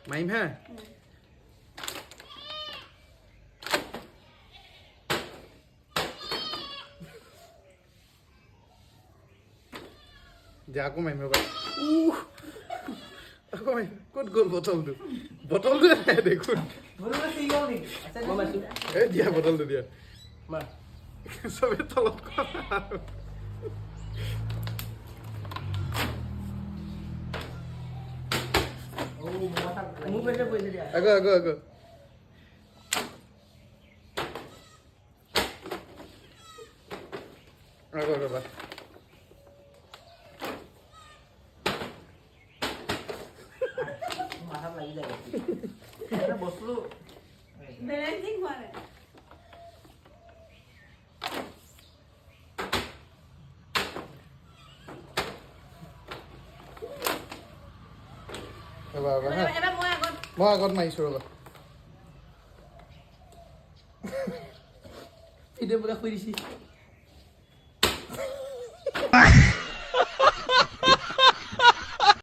মাৰিম হে দিয়া আকৌ মাৰিম ৰ'বা আকৌ মাৰিম ক'ত গ'ল বটলটো নাই দেখোন এই দিয়া বটলটো দিয়া চবে তলত আগো আগো আগো আগো ৰ'বা বস্তু বেলেঞ্চিং হোৱা নাই ৰ'বা ৰ'বা হা এবাৰ মই আগত মাৰিছোঁ ৰ'বা ভিডিঅ' পুৰা শুই দিছি